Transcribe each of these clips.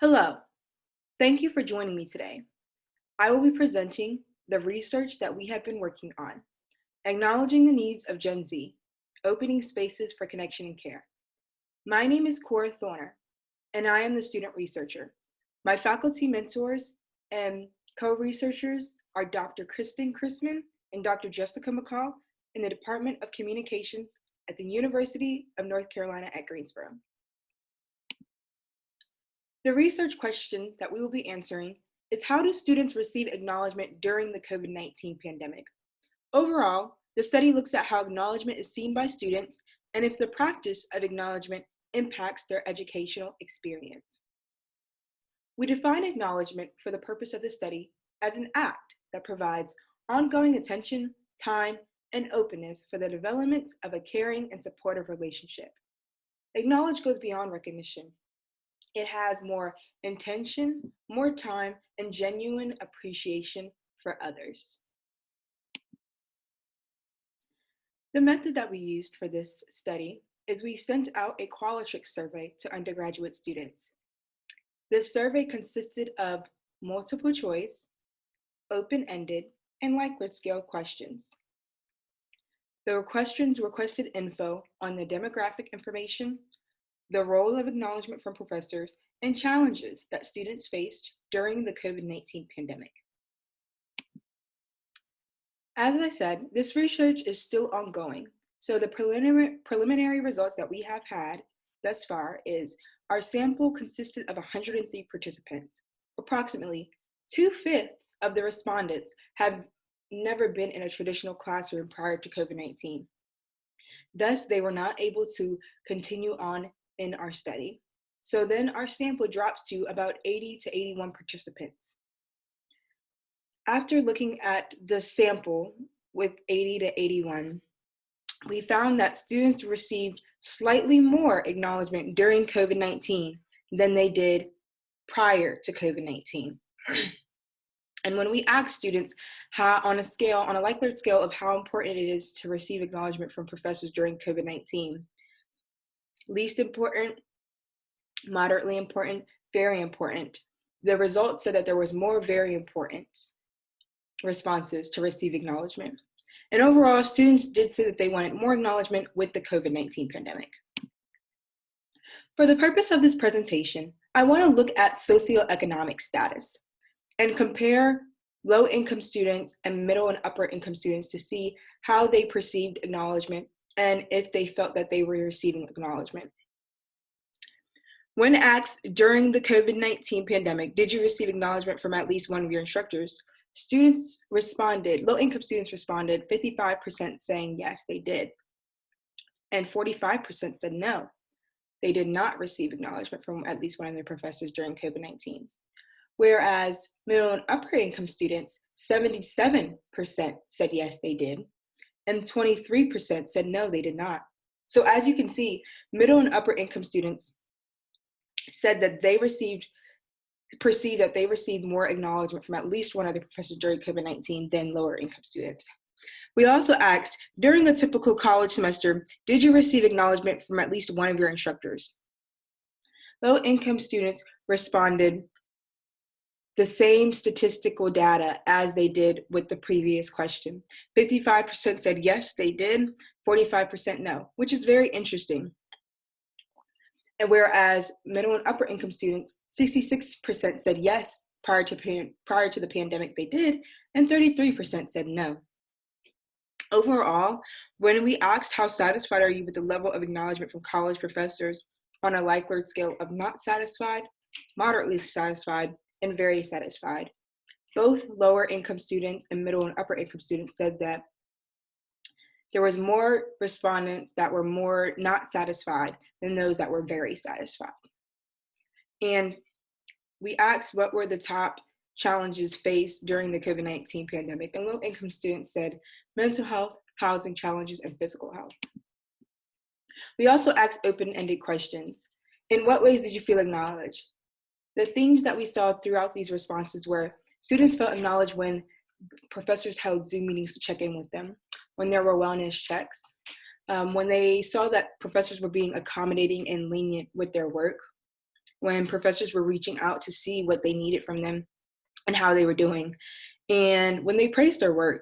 Hello, thank you for joining me today. I will be presenting the research that we have been working on, acknowledging the needs of Gen Z, opening spaces for connection and care. My name is Qorah Thorner, and I am the student researcher. My faculty mentors and co-researchers are Dr. Kristen Christman and Dr. Jessica McCall in the Department of Communications at the University of North Carolina at Greensboro. The research question that we will be answering is, how do students receive acknowledgement during the COVID-19 pandemic? Overall, the study looks at how acknowledgement is seen by students and if the practice of acknowledgement impacts their educational experience. We define acknowledgement for the purpose of the study as an act that provides ongoing attention, time, and openness for the development of a caring and supportive relationship. Acknowledge goes beyond recognition. It has more intention, more time, and genuine appreciation for others. The method that we used for this study is we sent out a qualitative survey to undergraduate students. This survey consisted of multiple choice, open-ended, and Likert scale questions. The questions requested info on the demographic information, the role of acknowledgement from professors, and challenges that students faced during the COVID-19 pandemic. As I said, this research is still ongoing, so the preliminary results that we have had thus far is our sample consisted of 103 participants. Approximately 2/5 of the respondents have never been in a traditional classroom prior to COVID-19. Thus, they were not able to continue on in our study. So then our sample drops to about 80 to 81 participants. After looking at the sample with 80 to 81, we found that students received slightly more acknowledgement during COVID-19 than they did prior to COVID-19. And when we asked students how, on a Likert scale of how important it is to receive acknowledgement from professors during COVID-19, least important, moderately important, very important, the results said that there was more very important responses to receive acknowledgement. And overall, students did say that they wanted more acknowledgement with the COVID-19 pandemic. For the purpose of this presentation, I want to look at socioeconomic status and compare low-income students and middle and upper-income students to see how they perceived acknowledgement and if they felt that they were receiving acknowledgement. When asked during the COVID-19 pandemic, did you receive acknowledgement from at least one of your instructors? Students responded, low-income students responded, 55% saying yes, they did. And 45% said no, they did not receive acknowledgement from at least one of their professors during COVID-19. Whereas middle and upper income students, 77% said yes, they did, and 23% said no, they did not. So as you can see, middle and upper income students said that they perceived that they received more acknowledgement from at least one of the professors during COVID-19 than lower income students. We also asked, during a typical college semester, did you receive acknowledgement from at least one of your instructors? Low income students responded the same statistical data as they did with the previous question. 55% said yes, they did, 45% no, which is very interesting. And whereas middle and upper income students, 66% said yes prior to the pandemic they did, and 33% said no. Overall, when we asked how satisfied are you with the level of acknowledgement from college professors on a Likert scale of not satisfied, moderately satisfied, and very satisfied, both lower income students and middle and upper income students said that there was more respondents that were more not satisfied than those that were very satisfied. And we asked what were the top challenges faced during the COVID-19 pandemic, and low-income students said mental health, housing challenges, and physical health. We also asked open-ended questions. In what ways did you feel acknowledged? The themes that we saw throughout these responses were students felt acknowledged when professors held Zoom meetings to check in with them, when there were wellness checks, when they saw that professors were being accommodating and lenient with their work, when professors were reaching out to see what they needed from them and how they were doing. And when they praised their work,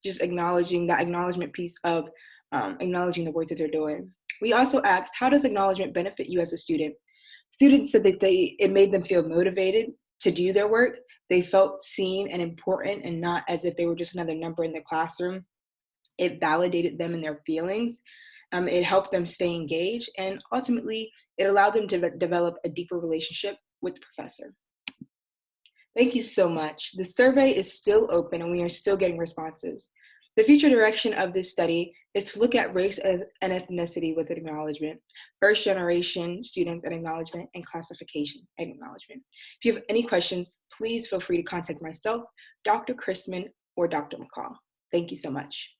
just acknowledging that acknowledgement piece of acknowledging the work that they're doing. We also asked, how does acknowledgement benefit you as a student? Students said that it made them feel motivated to do their work. They felt seen and important and not as if they were just another number in the classroom. It validated them in their feelings. It helped them stay engaged, and ultimately, it allowed them to develop a deeper relationship with the professor. Thank you so much. The survey is still open and we are still getting responses. The future direction of this study is to look at race and ethnicity with acknowledgement, first generation students and acknowledgement, and classification and acknowledgement. If you have any questions, please feel free to contact myself, Dr. Christman, or Dr. McCall. Thank you so much.